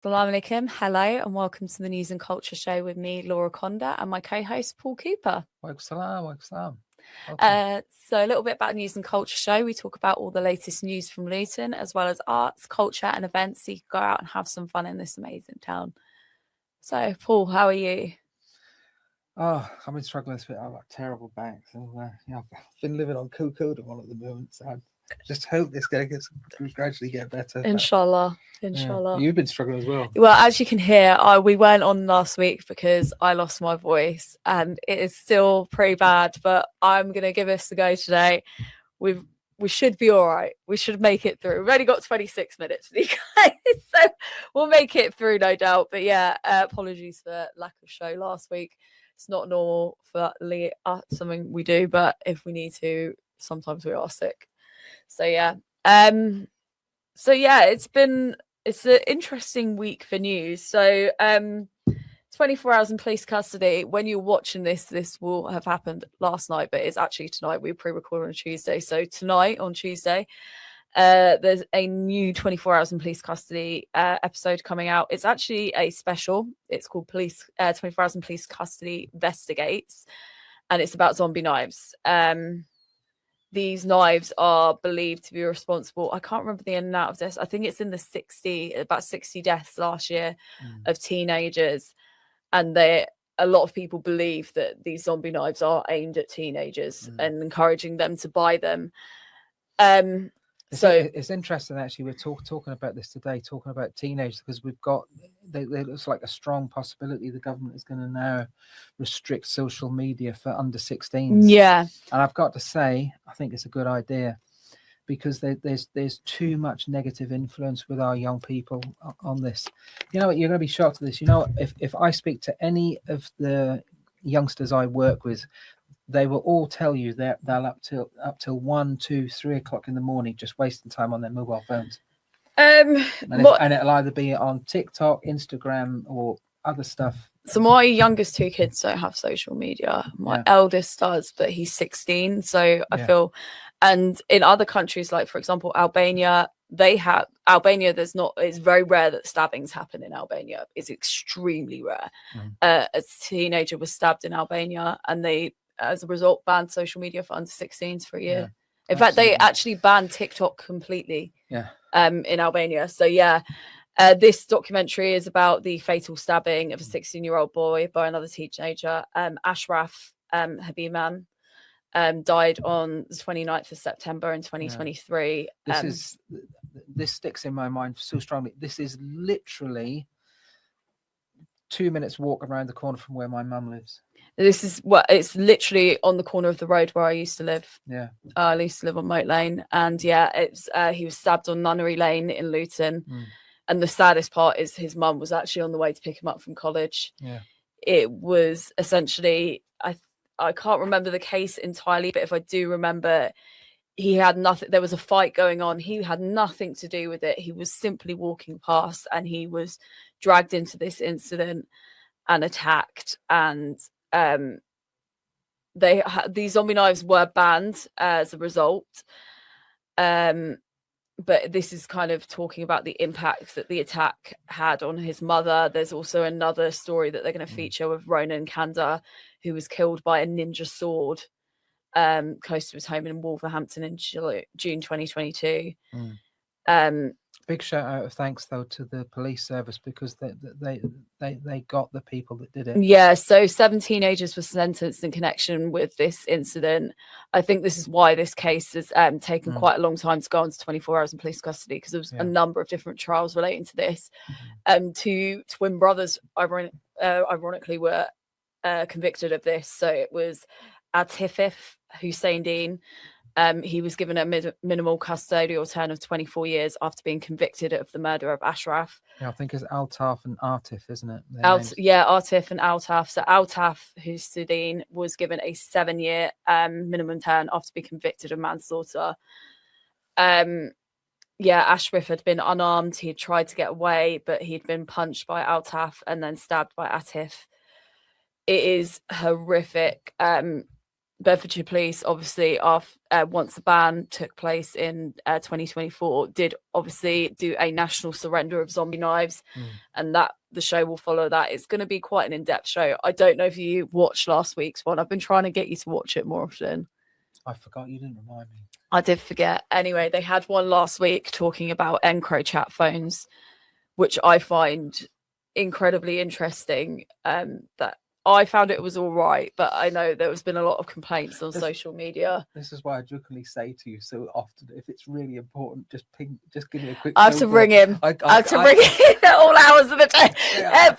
Assalamu alaikum. Hello, and welcome to the News and Culture Show with me, Laura Conda, and my co-host, Paul Cooper. Walaikum salam. So a little bit about News and Culture Show. We talk about all the latest news from Luton, as well as arts, culture, and events, so you can go out and have some fun in this amazing town. So, Paul, how are you? Oh, I've been struggling this bit. I've got terrible back. So, I've been living on cocodamol at the moment. So I just hope this gradually get better. Inshallah. Yeah. You've been struggling as well. Well, as you can hear, we weren't on last week because I lost my voice, and it is still pretty bad. But I'm gonna give us a go today. We should be all right. We should make it through. We've only got 26 minutes with you guys, so we'll make it through, no doubt. But yeah, apologies for lack of show last week. It's not normal for something we do, but if we need to, sometimes we are sick. So yeah, it's an interesting week for news. So 24 hours in police custody. When you're watching this will have happened last night, but it's actually tonight. We pre-record on Tuesday. So tonight on Tuesday, there's a new 24 hours in police custody episode coming out. It's actually a special. It's called 24 hours in police custody investigates, and it's about zombie knives. These knives are believed to be responsible. I can't remember the in and out of this. I think it's in the about 60 deaths last year of teenagers. And a lot of people believe that these zombie knives are aimed at teenagers and encouraging them to buy them. It's interesting, actually. We're talking about this today, talking about teenagers, because we've got, there looks like a strong possibility the government is going to now restrict social media for under 16s. Yeah. And I've got to say, I think it's a good idea, because there's too much negative influence with our young people on this. You know what, you're going to be shocked at this. You know, if I speak to any of the youngsters I work with, they will all tell you that they'll up till 1, 2, 3 o'clock in the morning just wasting time on their mobile phones. And it'll either be on TikTok, Instagram, or other stuff. So my youngest two kids don't have social media. My eldest does, but he's 16. So I feel, and in other countries, like for example Albania, it's very rare that stabbings happen in Albania. It's extremely rare. A teenager was stabbed in Albania, and they, as a result, banned social media for under 16s for a year. In fact, they actually banned TikTok completely in Albania. So this documentary is about the fatal stabbing of a 16-year-old boy by another teenager. Ashraf Habiman died on the 29th of September in 2023. This sticks in my mind so strongly. This is literally 2 minutes walk around the corner from where my mum lives. It's literally on the corner of the road where I used to live. I used to live on Moat Lane, and he was stabbed on Nunnery Lane in Luton. And the saddest part is his mum was actually on the way to pick him up from college. It was essentially, I can't remember the case entirely, but if I do remember, he had nothing. There was a fight going on. He had nothing to do with it. He was simply walking past, and he was dragged into this incident and attacked. And these zombie knives were banned as a result. But this is kind of talking about the impact that the attack had on his mother. There's also another story that they're going to feature with Ronan Kanda, who was killed by a ninja sword close to his home in Wolverhampton in June 2022. Big shout out of thanks though to the police service, because they got the people that did it. So 7 teenagers were sentenced in connection with this incident. I think this is why this case has taken quite a long time to go on to 24 hours in police custody, because there was a number of different trials relating to this. 2 twin brothers ironically were convicted of this. So it was Atifif Hussein Dean. He was given a minimal custodial term of 24 years after being convicted of the murder of Ashraf. I think it's Altaf and Atif, isn't it? Atif and Altaf. So Altaf Hussein was given a 7-year minimum term after being convicted of manslaughter. Ashraf had been unarmed. He had tried to get away, but he'd been punched by Altaf and then stabbed by Atif. It is horrific. Bedfordshire Police, obviously, once the ban took place in 2024, did obviously do a national surrender of zombie knives, and that the show will follow that. It's going to be quite an in-depth show. I don't know if you watched last week's one. I've been trying to get you to watch it more often. I forgot, you didn't remind me. I did forget. Anyway, they had one last week talking about EncroChat phones, which I find incredibly interesting. That I found it was all right, but I know there has been a lot of complaints on social media. This is why I jokingly say to you so often, if it's really important, just give me a quick. I have to ring him. I have to ring him at all hours of the day. Yeah.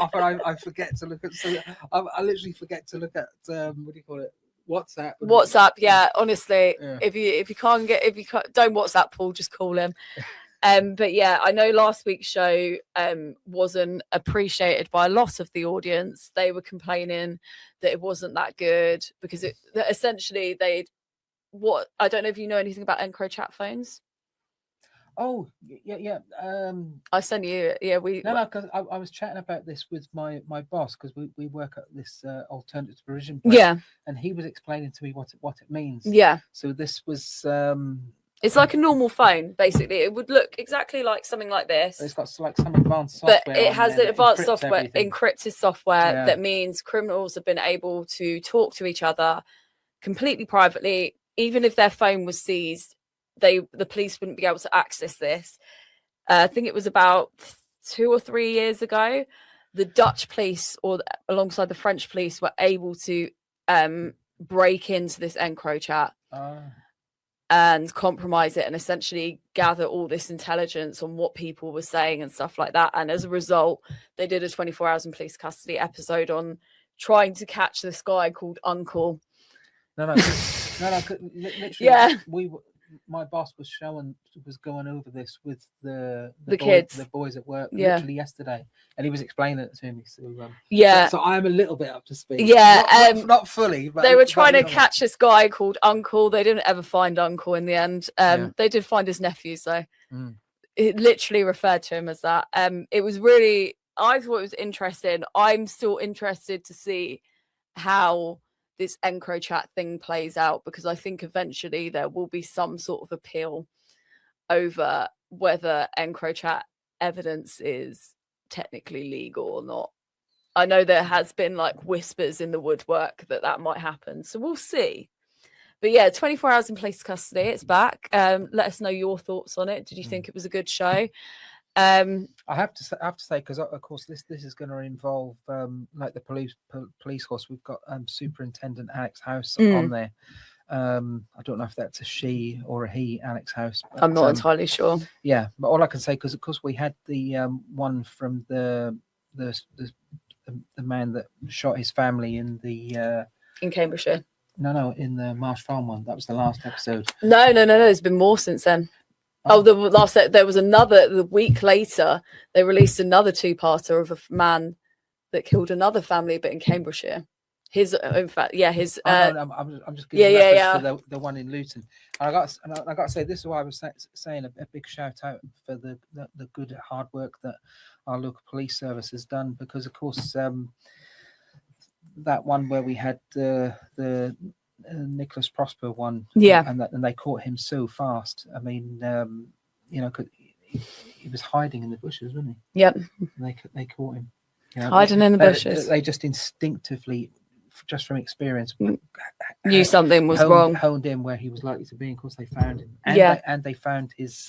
Often I forget to look at. So I literally forget to look at what do you call it? WhatsApp, yeah. Honestly, if you can't, don't WhatsApp Paul, just call him. But yeah, I know last week's show wasn't appreciated by a lot of the audience. They were complaining that it wasn't that good because essentially I don't know if you know anything about EncroChat phones. Oh, yeah. I sent you. Yeah, because I was chatting about this with my boss, because we work at this alternative provision place, yeah, and he was explaining to me what it means. Yeah. So this was it's like a normal phone, basically. It would look exactly like something like this. It's got like some advanced software. But it has advanced software, everything. Encrypted software that means criminals have been able to talk to each other completely privately. Even if their phone was seized, the police wouldn't be able to access this. I think it was about 2 or 3 years ago, the Dutch police, alongside the French police, were able to break into this EncroChat and compromise it and essentially gather all this intelligence on what people were saying and stuff like that. And as a result, they did a 24 hours in police custody episode on trying to catch this guy called Uncle. No. Literally, yeah. My boss was going over this with the kids, the boys at work, literally yesterday, and he was explaining it to me. So so I am a little bit up to speed. Yeah, not fully. But they were trying to catch this guy called Uncle. They didn't ever find Uncle in the end. They did find his nephew, so it literally referred to him as that. It was really, I thought it was interesting. I'm still interested to see how this EncroChat thing plays out, because I think eventually there will be some sort of appeal over whether EncroChat evidence is technically legal or not. I know there has been like whispers in the woodwork that might happen, so we'll see. But yeah, 24 hours in police custody, it's back. Let us know your thoughts on it. Did you think it was a good show? I have to say, because of course this is going to involve like the police force. We've got Superintendent Alex House on there. I don't know if that's a she or a he, Alex House. But, I'm not entirely sure. Yeah, but all I can say, because of course we had the one from the man that shot his family in Cambridgeshire. No, in the Marsh Farm one. That was the last episode. No. There's been more since then. There was another. The week later, they released another 2-parter of a man that killed another family, but in Cambridgeshire. I'm just giving reference to the one in Luton. And I got to say, this is why I was saying a big shout out for the good hard work that our local police service has done, because of course that one where we had the Nicholas Prosper one, and they caught him so fast. I mean, he was hiding in the bushes, wasn't he? Yep. And they caught him. Hiding in the bushes. They just instinctively, just from experience, knew something was wrong. Honed in where he was likely to be. And of course, they found him. And they found his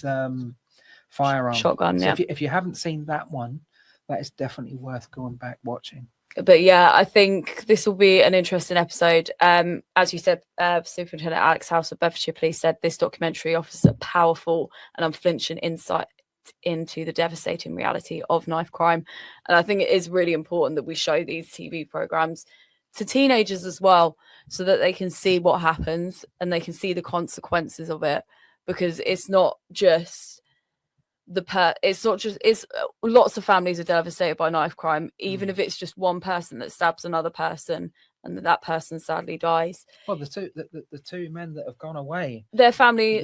firearm, shotgun. So if you haven't seen that one, that is definitely worth going back watching. But yeah, I think this will be an interesting episode. As you said, Superintendent Alex House of Bedfordshire Police said this documentary offers a powerful and unflinching insight into the devastating reality of knife crime. And I think it is really important that we show these TV programs to teenagers as well, so that they can see what happens and they can see the consequences of it, because it's not just it's lots of families are devastated by knife crime, even if it's just one person that stabs another person and that person sadly dies. Well, the two men that have gone away, their families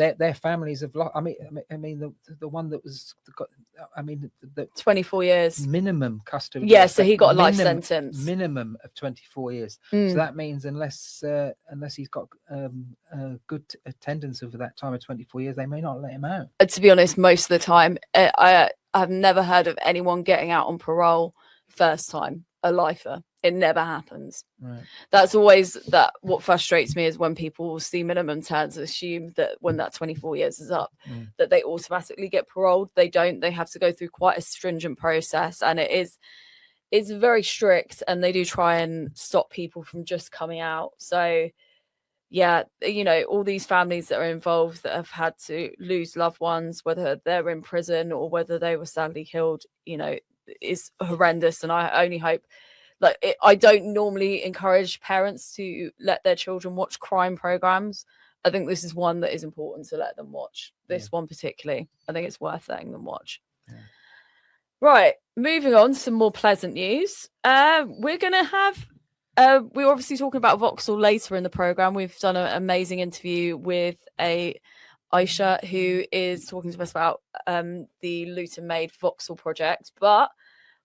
have lost. I mean the one that was I mean, the 24 years. minimum custody. Yeah, so he got a life sentence. Minimum of 24 years. Mm. So that means unless he's got good attendance over that time of 24 years, they may not let him out. To be honest, most of the time, I have never heard of anyone getting out on parole first time, a lifer. It never happens. Right. That's always what frustrates me is when people see minimum terms, assume that when that 24 years is up, that they automatically get paroled. They don't. They have to go through quite a stringent process, and it's very strict, and they do try and stop people from just coming out. So yeah, you know, all these families that are involved that have had to lose loved ones, whether they're in prison or whether they were sadly killed, you know, is horrendous. And I only hope, I don't normally encourage parents to let their children watch crime programs. I think this is one that is important to let them watch. This one particularly, I think it's worth letting them watch. Yeah. Right, moving on to some more pleasant news. We're going to have, we're obviously talking about Vauxhall later in the programme. We've done an amazing interview with Aisha, who is talking to us about the Luton Made Vauxhall project. But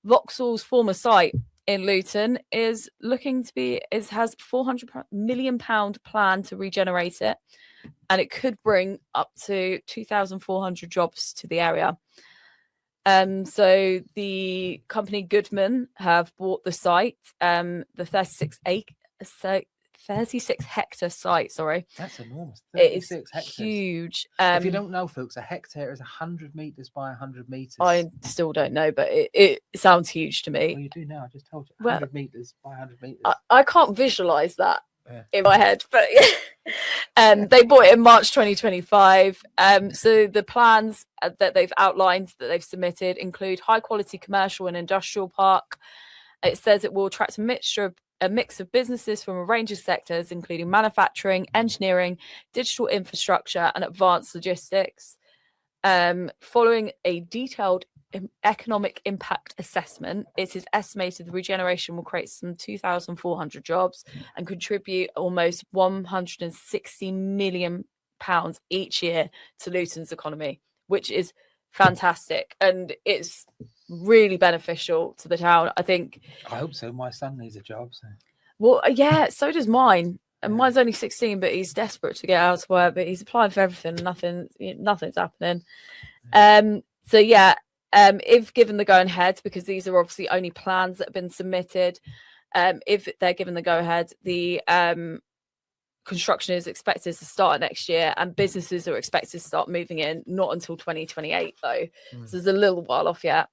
Vauxhall's former site in Luton has £400 million plan to regenerate it, and it could bring up to 2,400 jobs to the area. So the company Goodman have bought the site, the 36 hectare site. Sorry, that's enormous. 36 hectares, huge. If you don't know, folks, a hectare is 100 meters by 100 meters. I still don't know, but it sounds huge to me. Well, you do now. I just told you, 100 meters by 100 meters. I can't visualize that in my head, but they bought it in March 2025. So the plans that they've outlined, that they've submitted, include high quality commercial and industrial park. It says it will attract a mix of businesses from a range of sectors, including manufacturing, engineering, digital infrastructure, and advanced logistics. Following a detailed economic impact assessment, it is estimated the regeneration will create some 2,400 jobs and contribute almost £160 million each year to Luton's economy, which is fantastic, and it's really beneficial to the town. I hope so. My son needs a job. So. Well, yeah, so does mine. And mine's only 16, but he's desperate to get elsewhere. But he's applying for everything. Nothing's happening. So yeah, if given the go-ahead, because these are obviously only plans that have been submitted, if they're given the go-ahead, the construction is expected to start next year, and businesses are expected to start moving in not until 2028 though. So there's a little while off yet.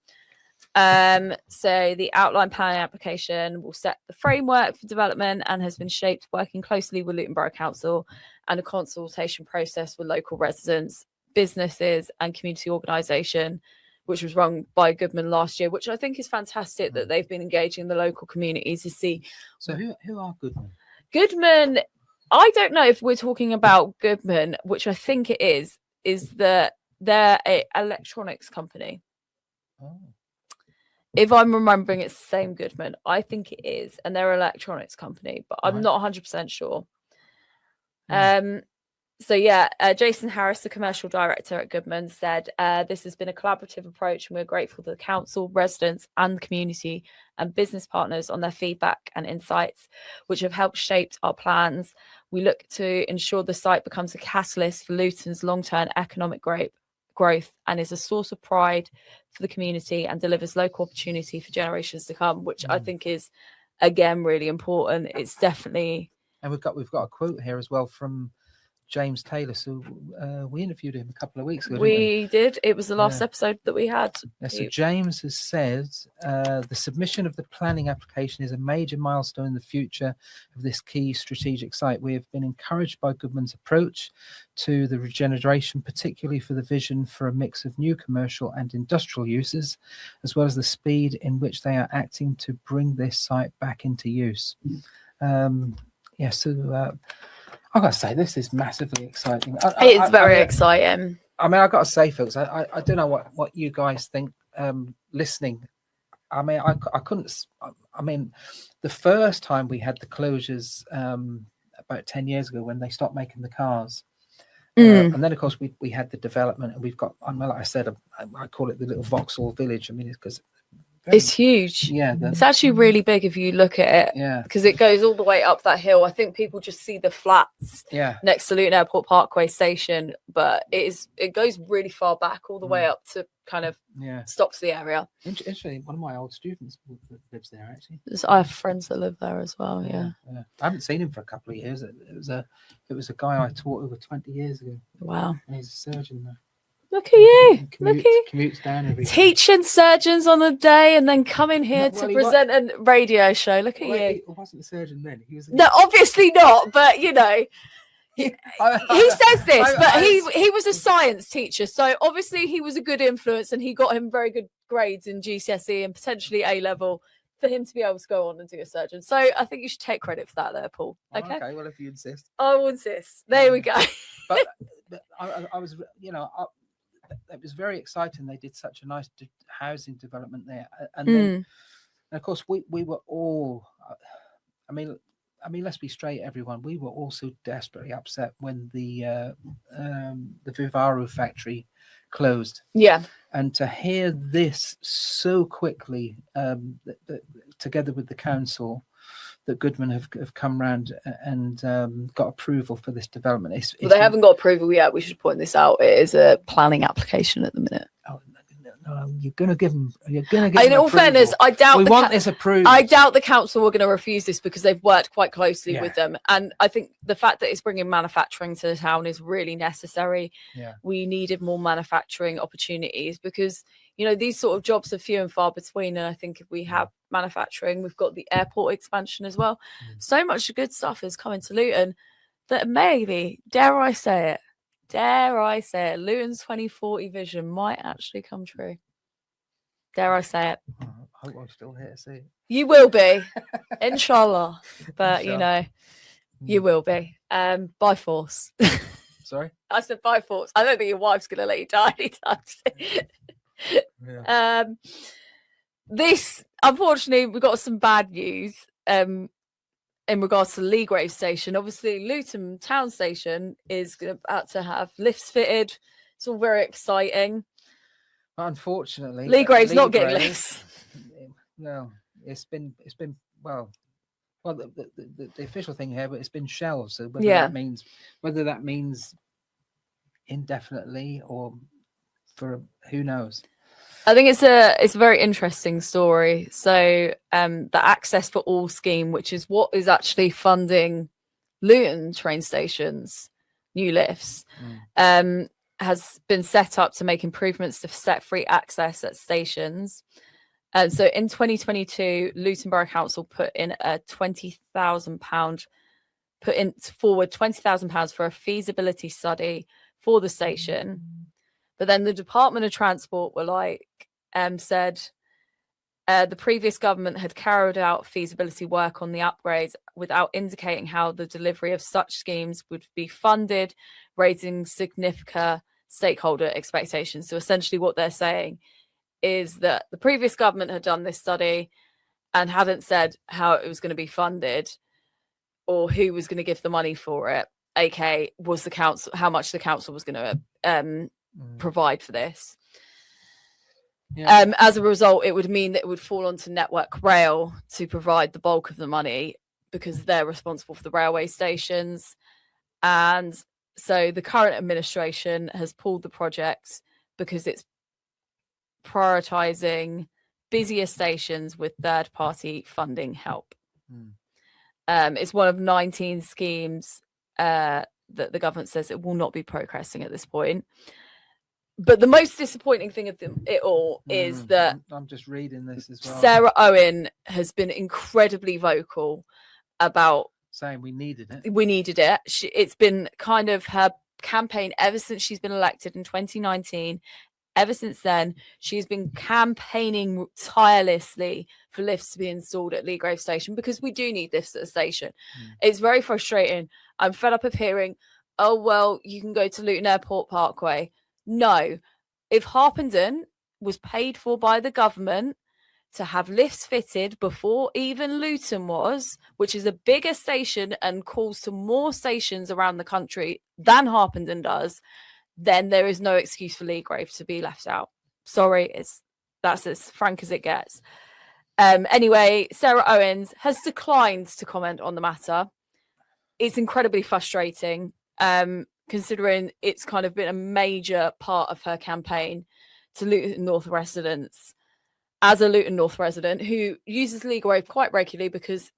So the outline planning application will set the framework for development and has been shaped working closely with Luton Borough Council and a consultation process with local residents, businesses and community organisation, which was run by Goodman last year, which I think is fantastic that they've been engaging the local communities to see. So who are Goodman? Goodman, I don't know if we're talking about Goodman, which I think it is that they're an electronics company. Oh. If I'm remembering, it's the same Goodman. I think it is, and they're an electronics company, but I'm not 100% sure. So yeah, Jason Harris, the commercial director at Goodman, said this has been a collaborative approach, and we're grateful to the council, residents, and community and business partners on their feedback and insights, which have helped shape our plans. We look to ensure the site becomes a catalyst for Luton's long-term economic growth and is a source of pride for the community and delivers local opportunity for generations to come, which I think is, again, really important. It's definitely... And we've got a quote here as well from James Taylor. So we interviewed him a couple of weeks ago. We did. It was the last episode that we had. Yeah, so James has said the submission of the planning application is a major milestone in the future of this key strategic site. We have been encouraged by Goodman's approach to the regeneration, particularly for the vision for a mix of new commercial and industrial uses, as well as the speed in which they are acting to bring this site back into use. I've got to say, this is massively exciting. It's very exciting. I mean, I've got to say, folks, I don't know what you guys think listening. I mean, I couldn't. I mean, the first time we had the closures about 10 years ago when they stopped making the cars, And then, of course, we had the development, and we've got, like I said, I call it the little Vauxhall village. I mean, it's because it's huge. Yeah, it's actually really big if you look at it. Yeah, because it goes all the way up that hill. I think people just see the flats. Yeah, next to Luton Airport Parkway station, but it goes really far back, all the way up to kind of stops the area. Interesting. One of my old students lives there, actually. I have friends that live there as well. Yeah. I haven't seen him for a couple of years. It was a guy I taught over 20 years ago. Wow. And he's a surgeon now. Look at you. Commutes down every day. Teaching surgeons on the day and then coming here to present a radio show. Look at you. He wasn't a surgeon then. He was. No, obviously not. But you know, he says this, but he was a science teacher, so obviously he was a good influence, and he got him very good grades in GCSE and potentially A level for him to be able to go on and do a surgeon. So I think you should take credit for that, there, Paul. Okay. Okay. Well, if you insist. I will insist. There we go. but I was, it was very exciting. They did such a nice housing development there, and then, and of course, we were all. I mean, let's be straight, everyone. We were also desperately upset when the Vauxhall factory closed. Yeah. And to hear this so quickly, together with the council, that Goodman have come round and got approval for this development. They haven't got approval yet. We should point this out. It is a planning application at the minute. Oh, no, you're going to give them. You're going to give. In all fairness, I doubt we want this approved. I doubt the council were going to refuse this because they've worked quite closely with them, and I think the fact that it's bringing manufacturing to the town is really necessary. Yeah. We needed more manufacturing opportunities because these sort of jobs are few and far between, and I think if we have manufacturing, we've got the airport expansion as well. So much good stuff is coming to Luton that maybe, dare I say it, Luton's 2040 vision might actually come true. Dare I say it? I hope I'm still here to see it. You will be, inshallah. But you will be. By force. Sorry? I said by force. I don't think your wife's going to let you die anytime soon. This, unfortunately, we've got some bad news. In regards to the Leagrave station, obviously Luton Town Station is about to have lifts fitted. It's all very exciting. Unfortunately, Leagrave's not getting lifts. No, it's been well, the official thing here, but it's been shelved. So whether that means indefinitely or for who knows. I think it's a very interesting story. So the Access for All scheme, which is what is actually funding Luton train stations, new lifts, has been set up to make improvements to set free access at stations. And so in 2022, Luton Borough Council put in a £20,000 forward £20,000 for a feasibility study for the station. But then the Department of Transport were said the previous government had carried out feasibility work on the upgrades without indicating how the delivery of such schemes would be funded, raising significant stakeholder expectations. So essentially what they're saying is that the previous government had done this study and hadn't said how it was going to be funded or who was going to give the money for it, aka was the council, how much the council was going to provide for this. As a result, it would mean that it would fall onto Network Rail to provide the bulk of the money because they're responsible for the railway stations. And so the current administration has pulled the project because it's prioritizing busier stations with third-party funding help. It's one of 19 schemes that the government says it will not be progressing at this point. But the most disappointing thing of it all is that I'm just reading this as well. Sarah Owen has been incredibly vocal about saying we needed it. It's been kind of her campaign ever since she's been elected in 2019. Ever since then, she's been campaigning tirelessly for lifts to be installed at Leagrave Station because we do need lifts at the station. It's very frustrating. I'm fed up of hearing, oh, well, you can go to Luton Airport Parkway. No, if Harpenden was paid for by the government to have lifts fitted before even Luton was, which is a bigger station and calls to more stations around the country than Harpenden does, then there is no excuse for Leagrave to be left out. Sorry, that's as frank as it gets. Anyway, Sarah Owens has declined to comment on the matter. It's incredibly frustrating, considering it's kind of been a major part of her campaign to Luton North residents. As a Luton North resident who uses Leagrave quite regularly because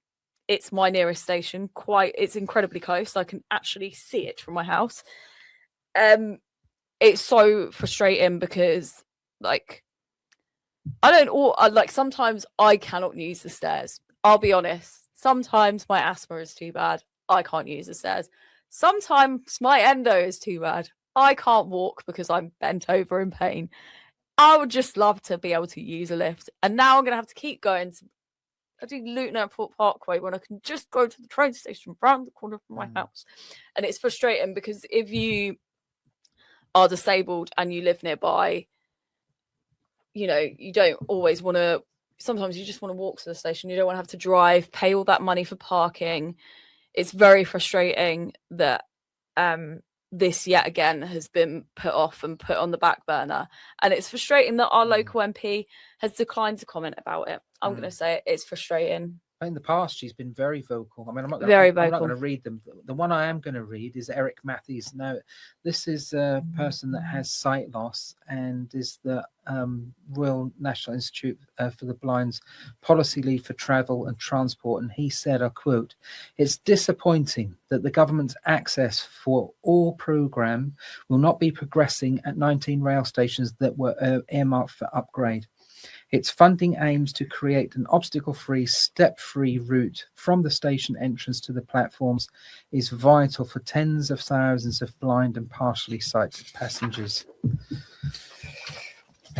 it's my nearest station, it's incredibly close. I can actually see it from my house. It's so frustrating because, like, sometimes I cannot use the stairs. I'll be honest. Sometimes my asthma is too bad. I can't use the stairs. Sometimes my endo is too bad. I can't walk because I'm bent over in pain. I would just love to be able to use a lift. And now I'm going to have to keep going to do Luton Airport Parkway when I can just go to the train station round the corner from my house. And it's frustrating because if you are disabled and you live nearby, you know, you don't always want to, sometimes you just want to walk to the station. You don't want to have to drive, pay all that money for parking. It's very frustrating that this yet again has been put off and put on the back burner. And it's frustrating that our local MP has declined to comment about it. I'm going to say it's frustrating. In the past, she's been very vocal. I mean, I'm not going to read them. The one I am going to read is Eric Matthews. Now, this is a person that has sight loss and is the Royal National Institute for the Blind's policy lead for travel and transport. And he said, I quote, "It's disappointing that the government's access for all programme will not be progressing at 19 rail stations that were earmarked for upgrade. Its funding aims to create an obstacle-free, step-free route from the station entrance to the platforms is vital for tens of thousands of blind and partially sighted passengers."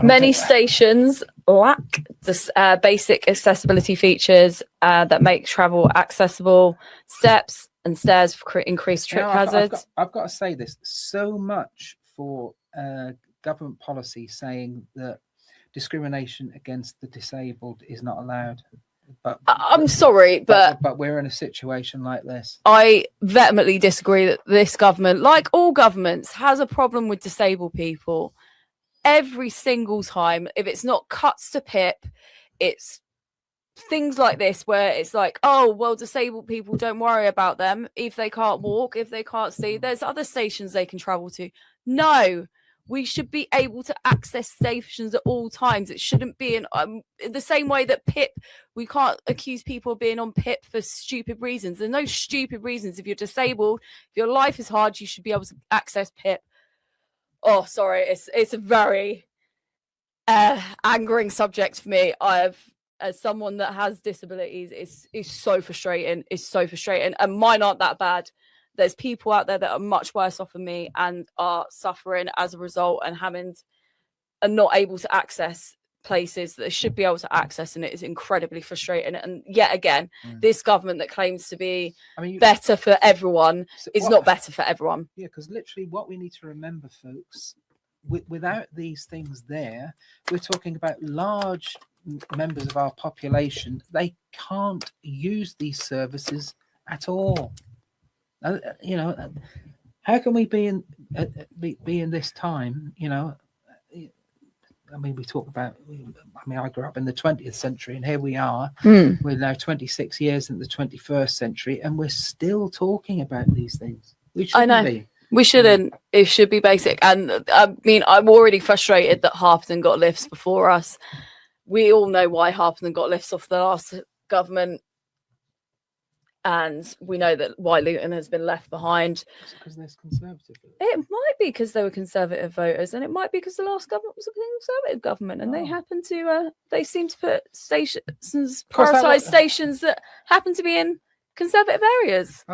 Many stations lack the basic accessibility features that make travel accessible. Steps and stairs for increased trip hazards. I've got to say this. So much for government policy saying that discrimination against the disabled is not allowed. But I'm sorry, but we're in a situation like this. I vehemently disagree that this government, like all governments, has a problem with disabled people. Every single time, if it's not cuts to PIP, it's things like this where it's like, oh, well, disabled people, don't worry about them. If they can't walk, if they can't see, there's other stations they can travel to. No. We should be able to access stations at all times. It shouldn't be in the same way that PIP, we can't accuse people of being on PIP for stupid reasons. There's no stupid reasons. If you're disabled, if your life is hard, you should be able to access PIP. Oh, sorry. It's a very angering subject for me. As someone that has disabilities, it's so frustrating. It's so frustrating. And mine aren't that bad. There's people out there that are much worse off than me and are suffering as a result and not able to access places that they should be able to access, and it is incredibly frustrating. And yet again, this government that claims to be better for everyone is not better for everyone. Yeah, because literally what we need to remember, folks, without these things there, we're talking about large members of our population. They can't use these services at all. You know, how can we be in this time? You know, I mean, we talk about. I mean, I grew up in the 20th century, and here we are. We're now 26 years in the 21st century, and we're still talking about these things. We shouldn't be. We shouldn't. It should be basic. And I mean, I'm already frustrated that Harpenden got lifts before us. We all know why Harpenden got lifts off the last government. And we know that why Luton has been left behind. Because they're conservative. It might be because they were conservative voters, and it might be because the last government was a conservative government, and they happen to they seem to put stations, prioritise stations that happen to be in conservative areas.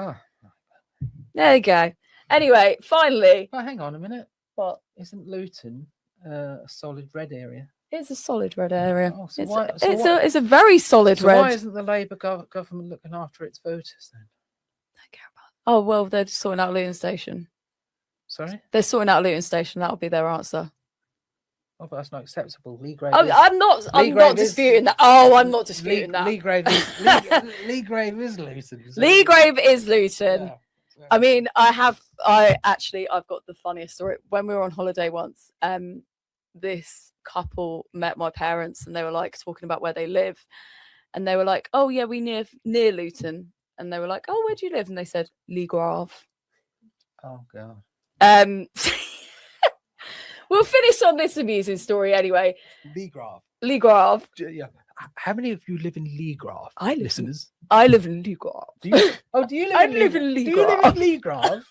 There you go. Anyway, finally. Well, hang on a minute. What? Isn't Luton a solid red area? It's a solid red area. Oh, so it's a very solid red. Why isn't the Labour government looking after its voters then? Don't care about it. Oh, well, they're just sorting out Luton Station. Sorry? They're sorting out Luton Station. That'll be their answer. Oh, but that's not acceptable. Lee Grave. I'm not disputing that. Oh, I'm not disputing that. Lee Grave is Luton. So. Lee Grave is Luton. Yeah. I mean, I've got the funniest story. When we were on holiday once, this couple met my parents and they were like talking about where they live, and they were like, "Oh yeah, we near Luton," and they were like, "Oh, where do you live?" And they said Lee Grave. Oh god. We'll finish on this amusing story anyway. Lee Grave. Yeah. How many of you live in Lee Grave? I live in Lee Grave. Do you live in Lee Grave? Do you live in Lee Grave?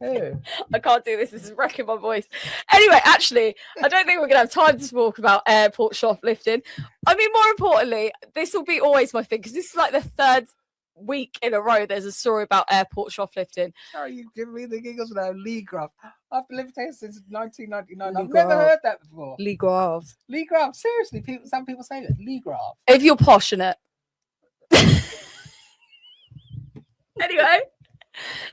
Oh. I can't do this. This is wrecking my voice. Anyway, actually, I don't think we're going to have time to talk about airport shoplifting. I mean, more importantly, this will be always my thing because this is like the third week in a row there's a story about airport shoplifting. Sorry, you give me the giggles now. Lee Grave. I've lived here since 1999. I've never heard that before. Lee Grave. Lee Grave. Seriously, some people say that. Lee Grave. If you're posh in it. Anyway,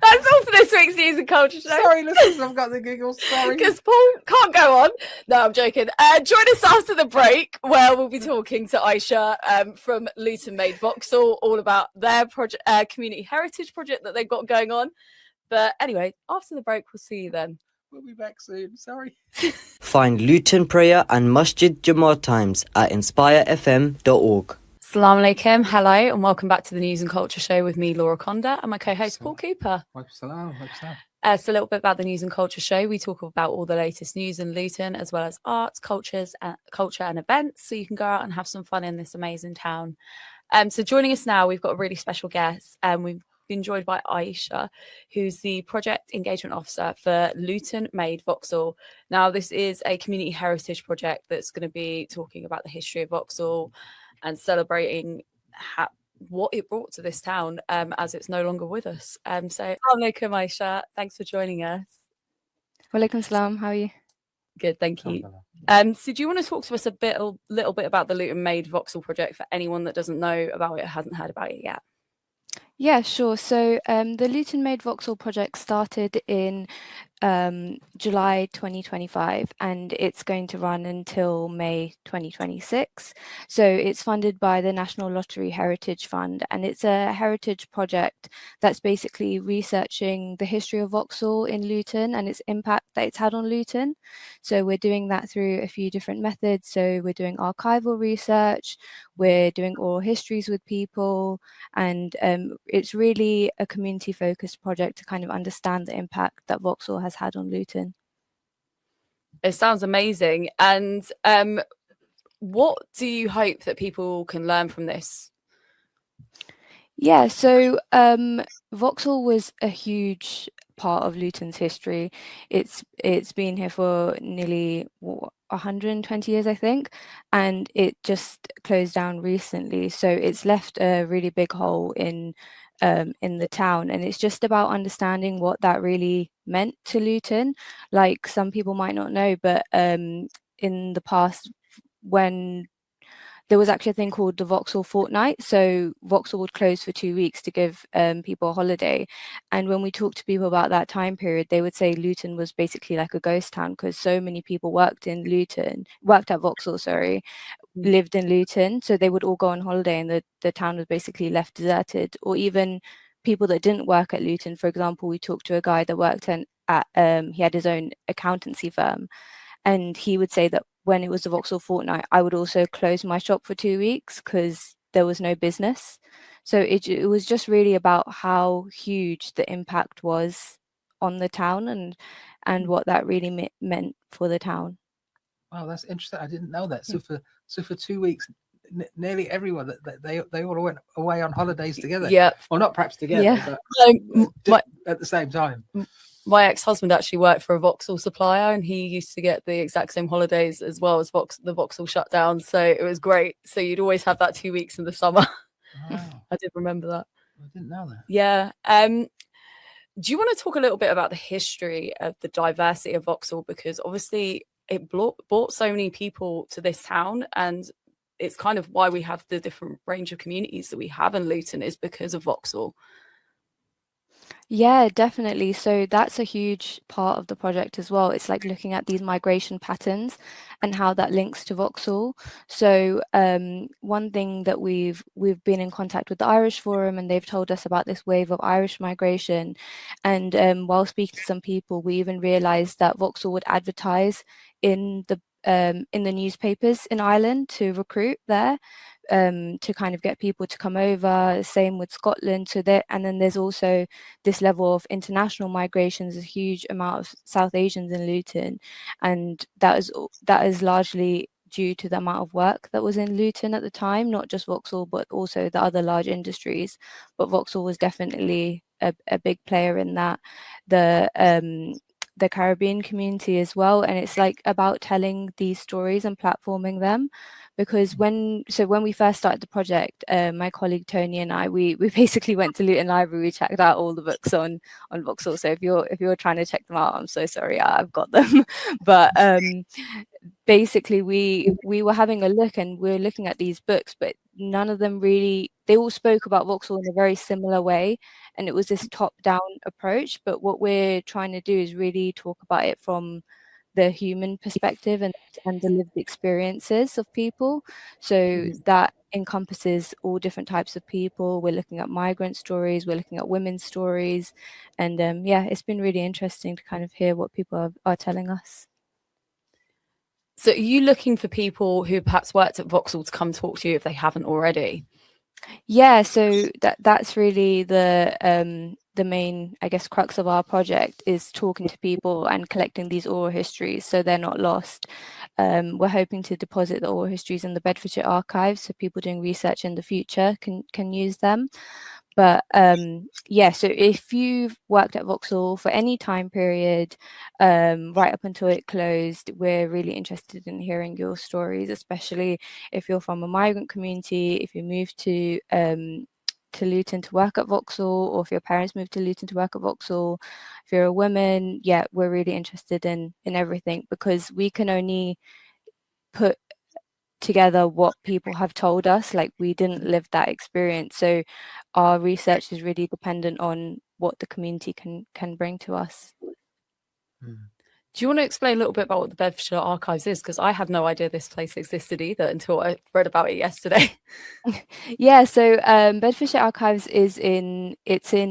that's all for this week's News and Culture Show. Sorry, listeners, I've got the giggles. Sorry. Because Paul can't go on. No, I'm joking. Join us after the break where we'll be talking to Aisha from Luton Made Vauxhall all about their project, community heritage project that they've got going on. But anyway, after the break, we'll see you then. We'll be back soon. Sorry. Find Luton Prayer and Masjid Jamaat Times at inspirefm.org. Assalamu alaikum, hello, and welcome back to the News and Culture Show with me, Laura Conda, and my co-host, Paul Cooper. So a little bit about the News and Culture Show. We talk about all the latest news in Luton, as well as arts, culture and events, so you can go out and have some fun in this amazing town. So joining us now, we've got a really special guest, and we've been joined by Aisha, who's the Project Engagement Officer for Luton Made Vauxhall. Now, this is a community heritage project that's going to be talking about the history of Vauxhall and celebrating what it brought to this town as it's no longer with us. So, assalamu alaikum, Aisha. Thanks for joining us. Walaikum salam. How are you? Good, thank you. So do you want to talk to us a little bit about the Luton Made Vauxhall project for anyone that doesn't know about it, hasn't heard about it yet? Yeah, sure. So the Luton Made Vauxhall project started in July 2025, and it's going to run until May 2026. So it's funded by the National Lottery Heritage Fund, and it's a heritage project that's basically researching the history of Vauxhall in Luton and its impact that it's had on Luton. So we're doing that through a few different methods. So we're doing archival research, we're doing oral histories with people, and it's really a community-focused project to kind of understand the impact that Vauxhall has had on Luton. It sounds amazing. And what do you hope that people can learn from this? Yeah, so Vauxhall was a huge part of Luton's history. It's been here for nearly 120 years, I think, and it just closed down recently. So it's left a really big hole in the town, and it's just about understanding what that really meant to Luton. Like, some people might not know, but in the past, when there was actually a thing called the Vauxhall Fortnight. So Vauxhall would close for 2 weeks to give people a holiday. And when we talked to people about that time period, they would say Luton was basically like a ghost town because so many people worked at Vauxhall, lived in Luton. So they would all go on holiday and the town was basically left deserted. Or even people that didn't work at Luton. For example, we talked to a guy that worked he had his own accountancy firm. And he would say that when it was the Vauxhall Fortnight, I would also close my shop for 2 weeks because there was no business. So it was just really about how huge the impact was on the town and what that really meant for the town. Wow, that's interesting. I didn't know that. So for 2 weeks, nearly everyone they all went away on holidays together. Yeah. Well, not perhaps together, but at the same time. My ex-husband actually worked for a Vauxhall supplier, and he used to get the exact same holidays as well as the Vauxhall shutdown. So it was great. So you'd always have that 2 weeks in the summer. Wow. I did remember that. I didn't know that. Yeah. Do you want to talk a little bit about the history of the diversity of Vauxhall? Because obviously it brought so many people to this town, and it's kind of why we have the different range of communities that we have in Luton is because of Vauxhall. Yeah, definitely. So that's a huge part of the project as well. It's like looking at these migration patterns and how that links to Vauxhall. So one thing that we've been in contact with the Irish Forum, and they've told us about this wave of Irish migration. And while speaking to some people, we even realised that Vauxhall would advertise in the newspapers in Ireland to recruit there. To kind of get people to come over. Same with Scotland. So there, and then there's also this level of international migrations, a huge amount of South Asians in Luton, and that is largely due to the amount of work that was in Luton at the time, not just Vauxhall, but also the other large industries. But Vauxhall was definitely a big player in that. The Caribbean community as well, and it's like about telling these stories and platforming them, because when we first started the project, my colleague Tony and I, we basically went to Luton Library, we checked out all the books on Vauxhall. So if you're trying to check them out, I'm so sorry, I've got them. But basically we were having a look, and we were looking at these books, but none of them really, they all spoke about Vauxhall in a very similar way, and it was this top-down approach. But what we're trying to do is really talk about it from the human perspective and the lived experiences of people. So that encompasses all different types of people. We're looking at migrant stories, we're looking at women's stories, and yeah, it's been really interesting to kind of hear what people are telling us. So are you looking for people who perhaps worked at Vauxhall to come talk to you if they haven't already? Yeah, so that's really the main, I guess, crux of our project, is talking to people and collecting these oral histories so they're not lost. We're hoping to deposit the oral histories in the Bedfordshire archives so people doing research in the future can use them. But yeah, so if you've worked at Vauxhall for any time period, right up until it closed, we're really interested in hearing your stories, especially if you're from a migrant community, if you moved to Luton to work at Vauxhall, or if your parents moved to Luton to work at Vauxhall. If you're a woman, yeah, we're really interested in everything, because we can only put together what people have told us. Like, we didn't live that experience, so our research is really dependent on what the community can bring to us. Do you want to explain a little bit about what the Bedfordshire Archives is? Because I had no idea this place existed either until I read about it yesterday. Yeah, so Bedfordshire Archives is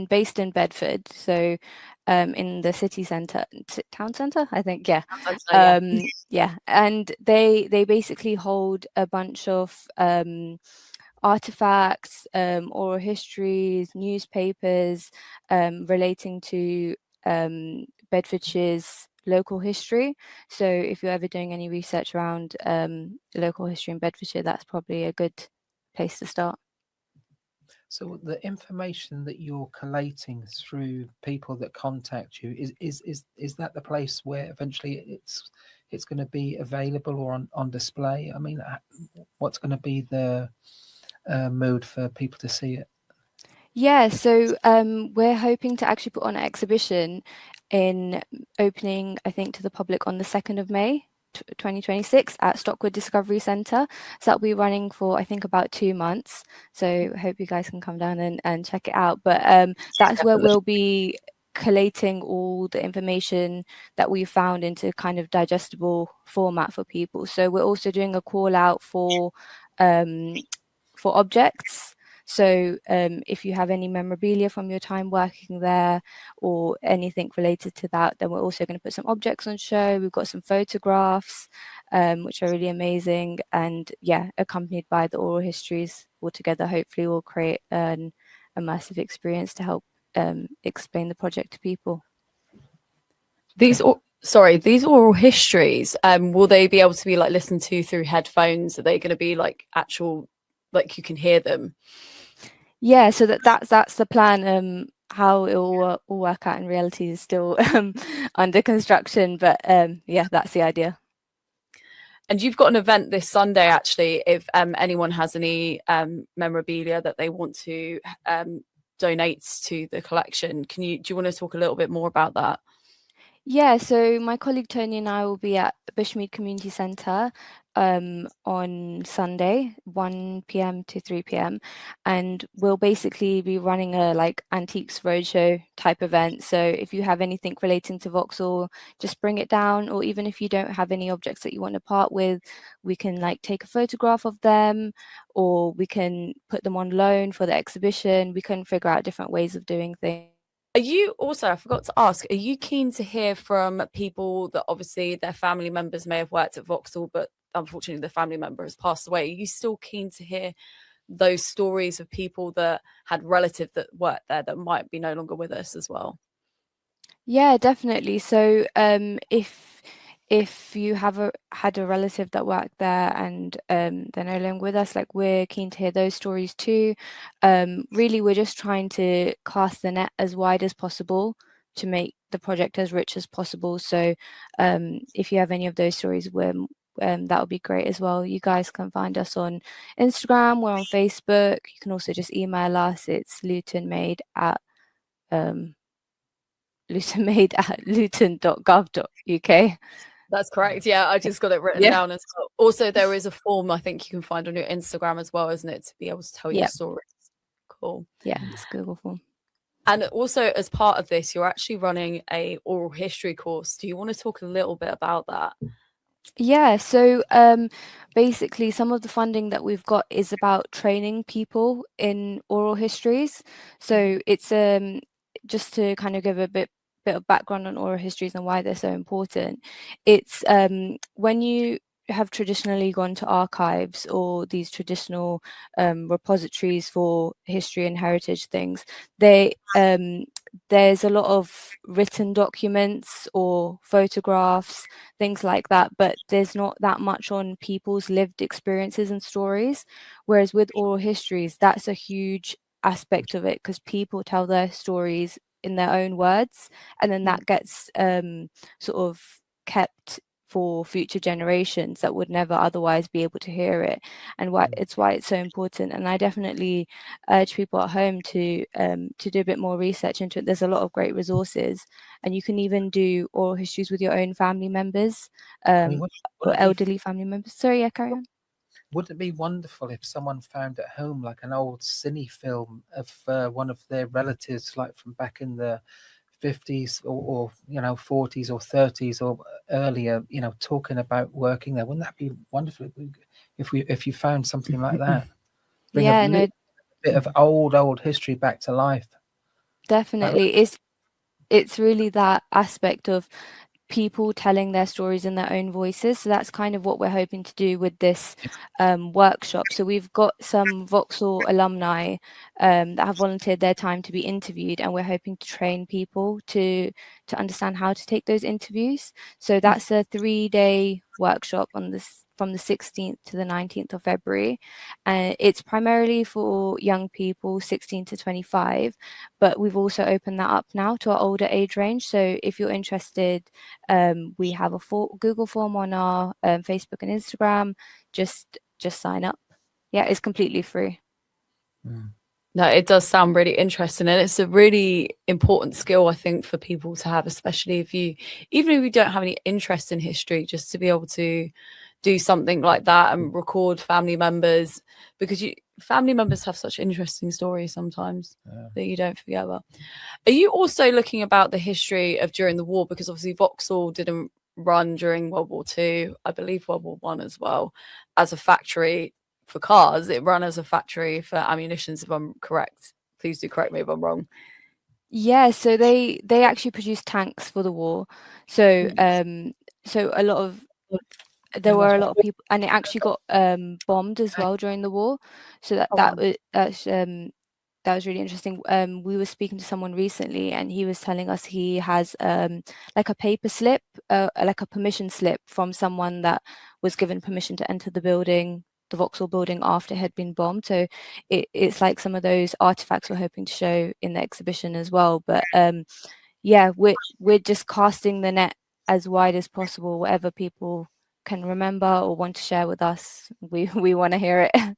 based in Bedford, so in the city centre, town centre, I think. Yeah. Yeah, and they basically hold a bunch of artifacts, oral histories, newspapers relating to Bedfordshire's local history. So if you're ever doing any research around local history in Bedfordshire, that's probably a good place to start. So the information that you're collating through people that contact you, is that the place where eventually it's going to be available or on display? I mean, what's going to be the mood for people to see it? Yeah, so we're hoping to actually put on an exhibition in opening, I think, to the public on the 2nd of May 2026 at Stockwood Discovery Centre. So that'll be running for, I think, about 2 months. So I hope you guys can come down and check it out. But that's where we'll be collating all the information that we found into kind of digestible format for people. So we're also doing a call out for objects. So if you have any memorabilia from your time working there or anything related to that, then we're also going to put some objects on show. We've got some photographs, which are really amazing. And yeah, accompanied by the oral histories altogether, hopefully we'll create an immersive experience to help explain the project to people. These oral histories, will they be able to be like listened to through headphones? Are they going to be like actual, like you can hear them? Yeah, so that's the plan. How it will all work out in reality is still under construction, but yeah, that's the idea. And you've got an event this Sunday, actually, if anyone has any memorabilia that they want to donate to the collection. Do you want to talk a little bit more about that? Yeah, so my colleague Tony and I will be at Bushmead Community Centre on Sunday, 1 p.m. to 3 p.m. And we'll basically be running a like antiques roadshow type event. So if you have anything relating to Vauxhall, just bring it down. Or even if you don't have any objects that you want to part with, we can like take a photograph of them, or we can put them on loan for the exhibition. We can figure out different ways of doing things. Are you also, I forgot to ask, are you keen to hear from people that obviously their family members may have worked at Vauxhall, but unfortunately the family member has passed away? Are you still keen to hear those stories of people that had relatives that worked there that might be no longer with us as well? Yeah, definitely. So, if you have had a relative that worked there and they're no longer with us, like we're keen to hear those stories too. Really, we're just trying to cast the net as wide as possible to make the project as rich as possible. So, if you have any of those stories, that would be great as well. You guys can find us on Instagram. We're on Facebook. You can also just email us. It's Luton Made at Luton Made at luton.gov.uk. That's correct. Yeah, I just got it written Yeah. down as well. Also, there is a form I think you can find on your Instagram as well, isn't it, to be able to tell your Yep. stories. Cool. Yeah, it's Google form. And also, as part of this, you're actually running a oral history course. Do you want to talk a little bit about that? Yeah, so basically some of the funding that we've got is about training people in oral histories. So it's just to kind of give a bit of background on oral histories and why they're so important. It's when you have traditionally gone to archives or these traditional repositories for history and heritage things, they there's a lot of written documents or photographs, things like that, but there's not that much on people's lived experiences and stories. Whereas with oral histories, that's a huge aspect of it, because people tell their stories in their own words, and then that gets sort of kept for future generations that would never otherwise be able to hear it, and why it's so important. And I definitely urge people at home to do a bit more research into it. There's a lot of great resources, and you can even do oral histories with your own family members, I mean, or elderly family members. Sorry, yeah, carry on. wouldn't it be wonderful if someone found at home like an old cine film of one of their relatives, like from back in the 50s or 40s or 30s or earlier, talking about working there? Wouldn't that be wonderful if you found something like that? Bring Yeah, a no, bit of old history back to life. definitely. It's really that aspect of people telling their stories in their own voices. So that's kind of what we're hoping to do with this workshop. So we've got some Vauxhall alumni that have volunteered their time to be interviewed, and we're hoping to train people to understand how to take those interviews. So that's a 3-day workshop on this from the 16th to the 19th of February. And it's primarily for young people 16 to 25, but we've also opened that up now to our older age range. So if you're interested, we have a Google form on our Facebook and Instagram. Just sign up. Yeah, it's completely free. No, it does sound really interesting, and it's a really important skill, I think, for people to have, especially even if you don't have any interest in history, just to be able to do something like that and record family members, because family members have such interesting stories sometimes that you don't forget about. Are you also looking about the history of during the war? Because obviously Vauxhall didn't run during World War II, I believe World War One as well, as a factory for cars. It ran as a factory for ammunitions, if I'm correct. Please do correct me if I'm wrong. Yeah, so they actually produced tanks for the war. So so a lot of there were a lot of people, and it actually got bombed as well during the war. So that was really interesting. We were speaking to someone recently, and he was telling us he has like a paper slip, like a permission slip from someone that was given permission to enter the building, the Vauxhall building, after it had been bombed. So it's like some of those artifacts we're hoping to show in the exhibition as well. But yeah, we're just casting the net as wide as possible. Whatever people can remember or want to share with us, we want to hear it.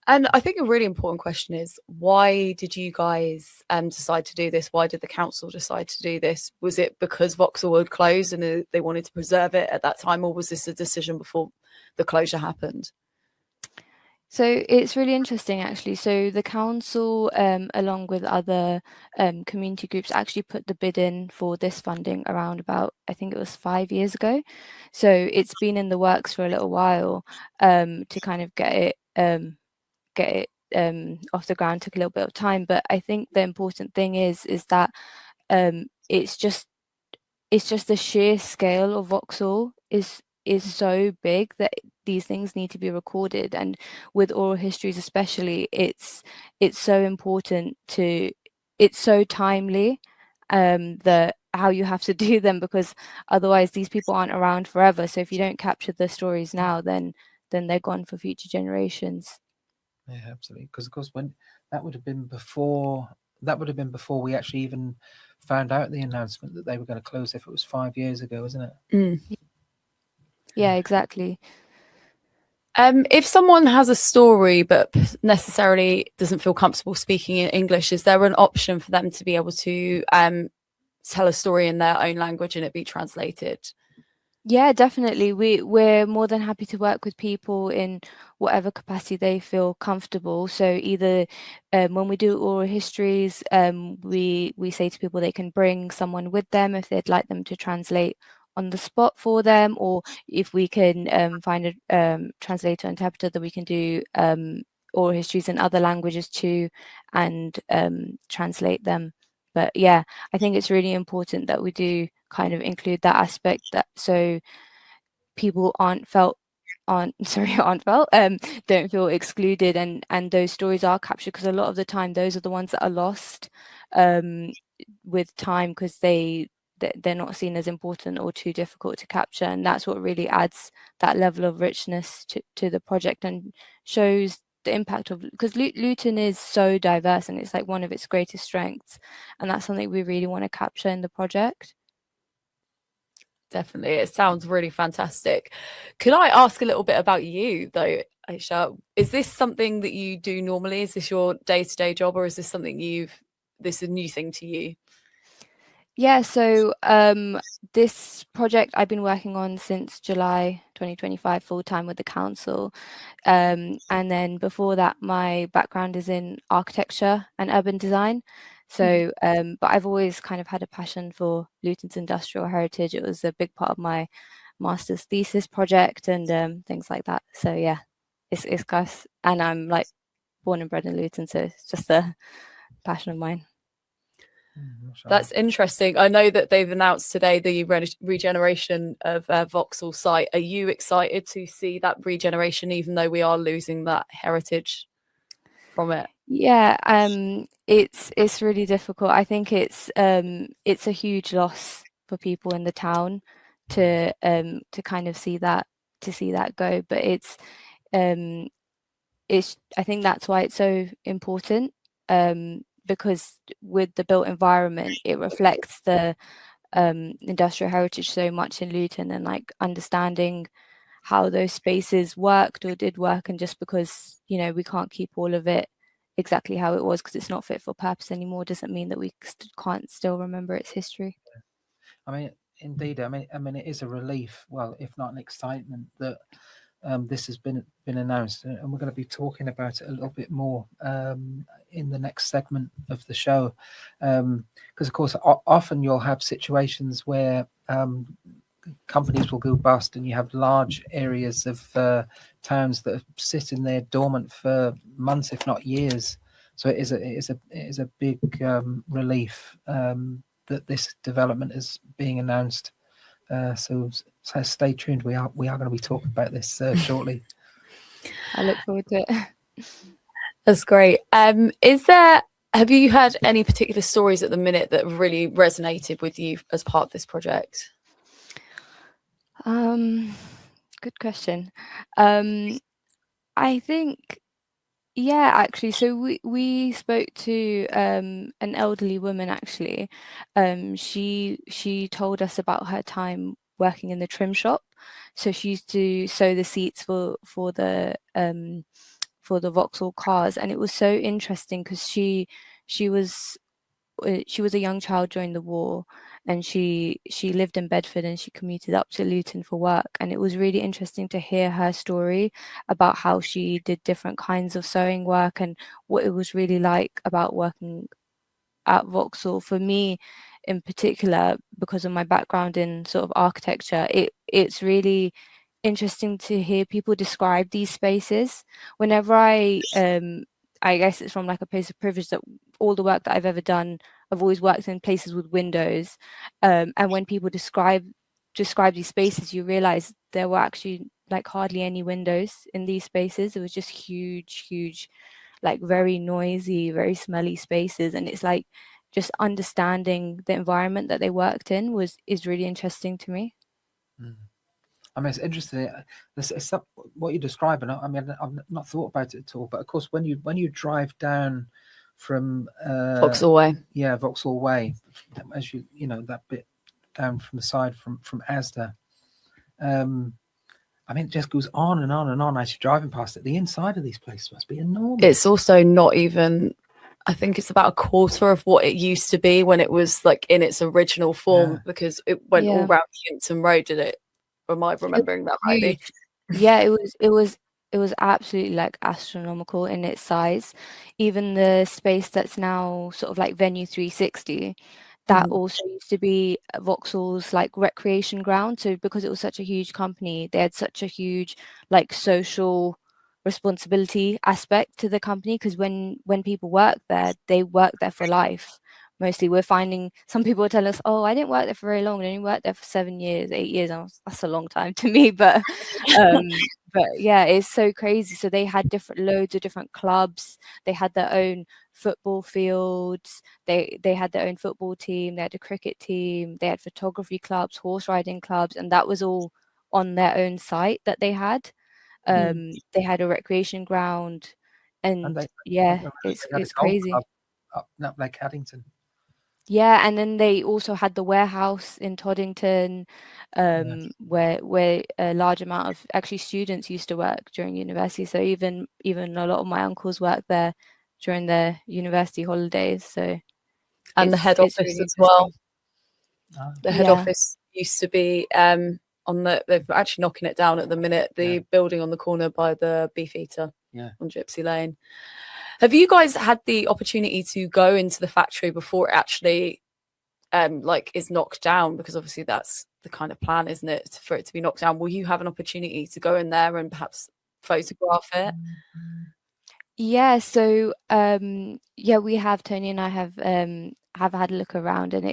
And I think a really important question is, why did you guys decide to do this? Why did the council decide to do this? Was it because Vauxhall had closed and they wanted to preserve it at that time, or was this a decision before the closure happened? So it's really interesting, actually. So the council, along with other community groups, actually put the bid in for this funding around about, I think it was 5 years ago. So it's been in the works for a little while to kind of get it off the ground. Took a little bit of time, but I think the important thing is that it's just the sheer scale of Vauxhall is so big that these things need to be recorded, and with oral histories especially, it's so important it's so timely that how you have to do them, because otherwise these people aren't around forever. So if you don't capture the stories now, then they're gone for future generations. Yeah, absolutely. Because of course, when that would have been before we actually even found out the announcement that they were going to close. If it was 5 years ago, isn't it? Yeah, exactly. If someone has a story but necessarily doesn't feel comfortable speaking in English, is there an option for them to be able to tell a story in their own language and it be translated? Yeah, definitely. We're more than happy to work with people in whatever capacity they feel comfortable. So either when we do oral histories, we say to people they can bring someone with them if they'd like them to translate on the spot for them, or if we can find a translator or interpreter, that we can do oral histories in other languages too and translate them. But yeah, I think it's really important that we do kind of include that aspect, that so people don't feel excluded, and those stories are captured, because a lot of the time those are the ones that are lost with time, because they're not seen as important or too difficult to capture, and that's what really adds that level of richness to the project and shows the impact of, because Luton is so diverse and it's like one of its greatest strengths, and that's something we really want to capture in the project. Definitely. It sounds really fantastic. Could I ask a little bit about you though, Aisha? Is this something that you do normally? Is this your day-to-day job, or is this something this is a new thing to you? Yeah, so this project I've been working on since July 2025 full-time with the council. And then before that, my background is in architecture and urban design. So, but I've always kind of had a passion for Luton's industrial heritage. It was a big part of my master's thesis project and things like that. So yeah, it's guys, and I'm like born and bred in Luton, so it's just a passion of mine. That's interesting. I know that they've announced today the regeneration of Vauxhall site. Are you excited to see that regeneration, even though we are losing that heritage from it? Yeah, it's really difficult. I think it's a huge loss for people in the town to kind of see that go. But it's I think that's why it's so important, because with the built environment, it reflects the industrial heritage so much in Luton, and like understanding how those spaces worked or did work, and just because we can't keep all of it exactly how it was because it's not fit for purpose anymore doesn't mean that we can't still remember its history. I mean, indeed. I mean, it is a relief, well, if not an excitement, that this has been announced, and we're going to be talking about it a little bit more in the next segment of the show, because of course often you'll have situations where companies will go bust, and you have large areas of towns that are sitting there dormant for months, if not years. So it is a big relief that this development is being announced. So stay tuned. We are going to be talking about this shortly. I look forward to it. That's great. Have you had any particular stories at the minute that really resonated with you as part of this project? Good question. I think, yeah, actually. So we spoke to an elderly woman. Actually, she told us about her time working in the trim shop. So she used to sew the seats for for the Vauxhall cars, and it was so interesting because she was a young child during the war, and she lived in Bedford and she commuted up to Luton for work, and it was really interesting to hear her story about how she did different kinds of sewing work and what it was really like about working at Vauxhall. For me in particular, because of my background in sort of architecture, it's really interesting to hear people describe these spaces. Whenever I guess it's from like a place of privilege that all the work that I've ever done, I've always worked in places with windows. And when people describe these spaces, you realize there were actually like hardly any windows in these spaces. It was just huge, like very noisy, very smelly spaces. And it's like just understanding the environment that they worked in is really interesting to me. I mean, it's interesting. It's what you're describing. I mean, I've not thought about it at all. But of course, when you drive down from Vauxhall Way, Vauxhall Way, as you know that bit down from the side from Asda. I mean, it just goes on and on and on as you're driving past it. The inside of these places must be enormous. It's also not even. I think it's about a quarter of what it used to be when it was like in its original form, because it went all round Kimpton Road, did it? Or am I remembering that rightly? Yeah, it was absolutely like astronomical in its size. Even the space that's now sort of like Venue 360, that also used to be Vauxhall's like recreation ground. So because it was such a huge company, they had such a huge like social responsibility aspect to the company, because when people work there, they work there for life. Mostly we're finding some people tell us, oh, I didn't work there for very long, I only worked there for 7 years, 8 years. That's a long time to me, but yeah, it's so crazy. So they had loads of different clubs, they had their own football fields, they had their own football team, they had a cricket team, they had photography clubs, horse riding clubs, and that was all on their own site that they had. They had a recreation ground, and it's crazy. Up like Caddington. Yeah, and then they also had the warehouse in Toddington, where a large amount of actually students used to work during university. So even a lot of my uncles worked there during their university holidays. So and the head office really as well. The head office used to be they're actually knocking it down at the minute, the building on the corner by the Beefeater on Gypsy Lane. Have you guys had the opportunity to go into the factory before it actually is knocked down? Because obviously that's the kind of plan, isn't it, for it to be knocked down? Will you have an opportunity to go in there and perhaps photograph it? Yeah, so we have, Tony and I have had a look around, and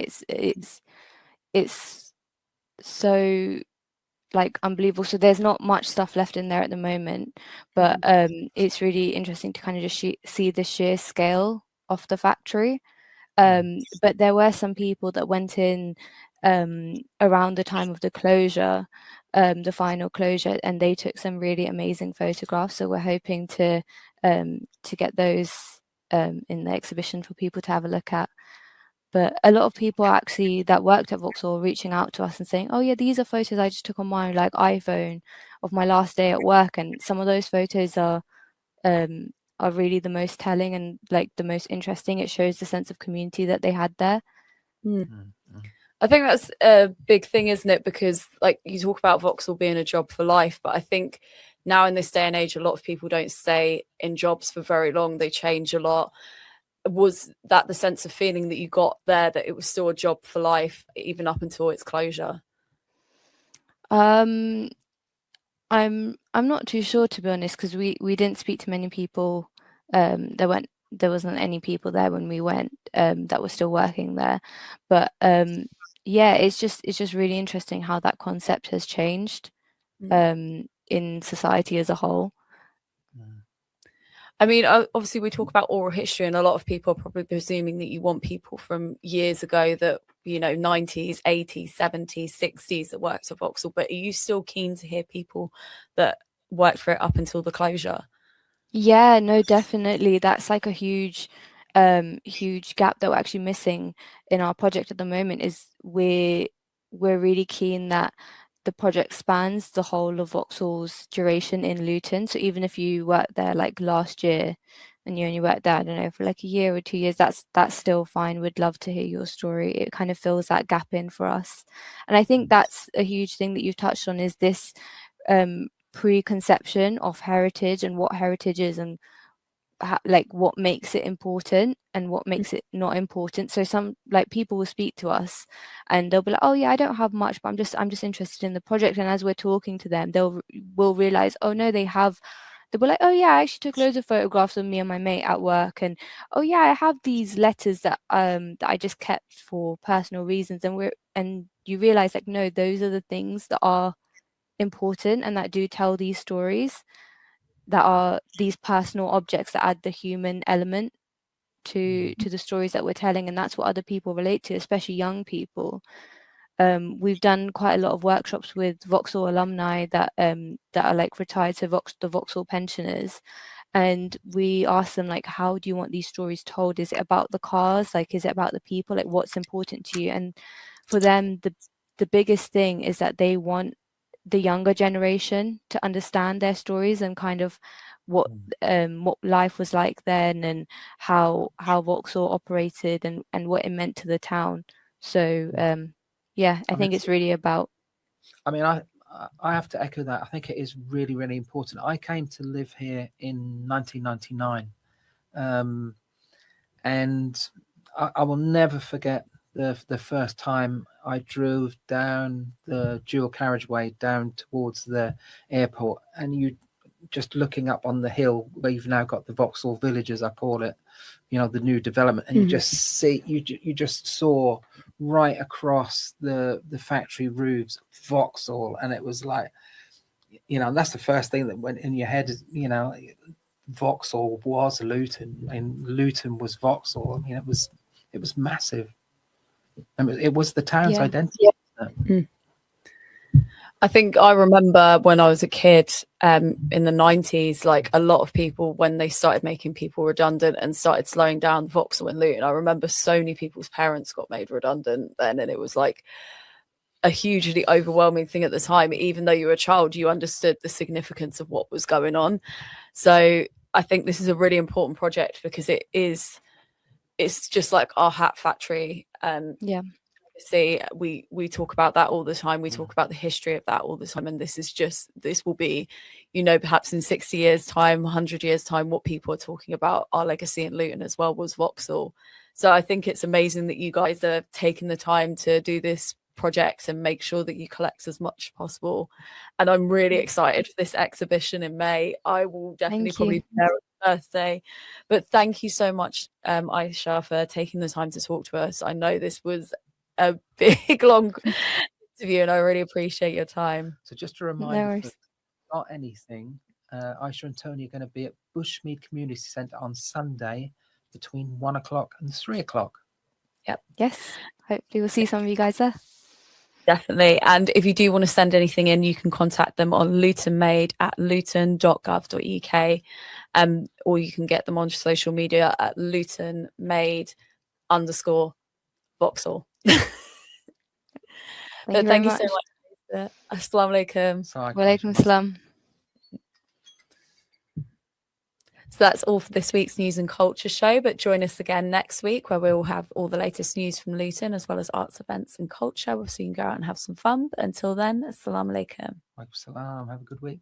it's so like unbelievable. So there's not much stuff left in there at the moment, but it's really interesting to kind of just see the sheer scale of the factory. But there were some people that went in around the time of the closure, the final closure, and they took some really amazing photographs. So we're hoping to get those in the exhibition for people to have a look at. But a lot of people actually that worked at Vauxhall are reaching out to us and saying, oh yeah, these are photos I just took on my like iPhone of my last day at work. And some of those photos are really the most telling and like the most interesting. It shows the sense of community that they had there. I think that's a big thing, isn't it? Because like you talk about Vauxhall being a job for life, but I think now in this day and age, a lot of people don't stay in jobs for very long. They change a lot. Was that the sense of feeling that you got there, that it was still a job for life even up until its closure? I'm not too sure, to be honest, because we didn't speak to many people. There wasn't any people there when we went that were still working there, but it's just really interesting how that concept has changed in society as a whole. I mean, obviously we talk about oral history, and a lot of people are probably presuming that you want people from years ago, that, you know, 90s, 80s, 70s, 60s that worked at Vauxhall. But are you still keen to hear people that worked for it up until the closure? Yeah, no, definitely. That's like a huge gap that we're actually missing in our project at the moment. Is we're really keen that the project spans the whole of Vauxhall's duration in Luton. So even if you worked there like last year and you only worked there, I don't know, for like a year or 2 years, that's still fine. We'd love to hear your story. It kind of fills that gap in for us. And I think that's a huge thing that you've touched on, is this preconception of heritage and what heritage is, and like what makes it important and what makes it not important. So some like people will speak to us and they'll be like, oh yeah, I don't have much, but I'm just interested in the project. And as we're talking to them, will realize, oh no, they'll be like, oh yeah, I actually took loads of photographs of me and my mate at work, and oh yeah, I have these letters that I just kept for personal reasons. And you realize, like, no, those are the things that are important and that do tell these stories, that are these personal objects that add the human element to the stories that we're telling. And that's what other people relate to, especially young people. We've done quite a lot of workshops with Vauxhall alumni that are like retired, so the Vauxhall pensioners, and we ask them, like, how do you want these stories told? Is it about the cars? Like, is it about the people? Like, what's important to you? And for them, the biggest thing is that they want the younger generation to understand their stories and kind of what life was like then, and how Vauxhall operated, and what it meant to the town. So yeah, I think it's really about. I mean, I have to echo that. I think it is really, really important. I came to live here in 1999, and I will never forget the first time I drove down the dual carriageway down towards the airport, and you just looking up on the hill where you've now got the Vauxhall Village, as I call it, the new development, and you just see, you just saw right across the factory roofs Vauxhall, and it was like, that's the first thing that went in your head is, Vauxhall was Luton, and Luton was Vauxhall. I mean, it was massive. And it was the town's identity. I think I remember when I was a kid in the 90s, like a lot of people, when they started making people redundant and started slowing down Vauxhall and Luton, I remember so many people's parents got made redundant then, and it was like a hugely overwhelming thing at the time. Even though you were a child, you understood the significance of what was going on. So I think this is a really important project because it's just like our hat factory. See, we talk about that all the time. We talk about the history of that all the time, and this will be, perhaps in 60 years time, 100 years time, what people are talking about. Our legacy in Luton as well was Vauxhall. So I think it's amazing that you guys are taking the time to do this project and make sure that you collect as much as possible. And I'm really excited for this exhibition in May. I will definitely probably be there on the birthday. But thank you so much, Aisha, for taking the time to talk to us. I know this was a big long interview, and I really appreciate your time. So just a reminder, if not anything, Aisha and Tony are going to be at Bushmead Community Centre on Sunday between 1 o'clock and 3 o'clock. Yep. Yes. Hopefully we'll see some of you guys there. Definitely. And if you do want to send anything in, you can contact them on Luton Made at luton.gov.uk, or you can get them on social media at Luton Made _Vauxhall. Thank you so much. Assalamu alaikum. Wa alaikum assalam. So that's all for this week's News and Culture show, but join us again next week where we will have all the latest news from Luton as well as arts, events and culture, so you can go out and have some fun. But until then, assalamu alaikum. Wa alaikum salam. Have a good week.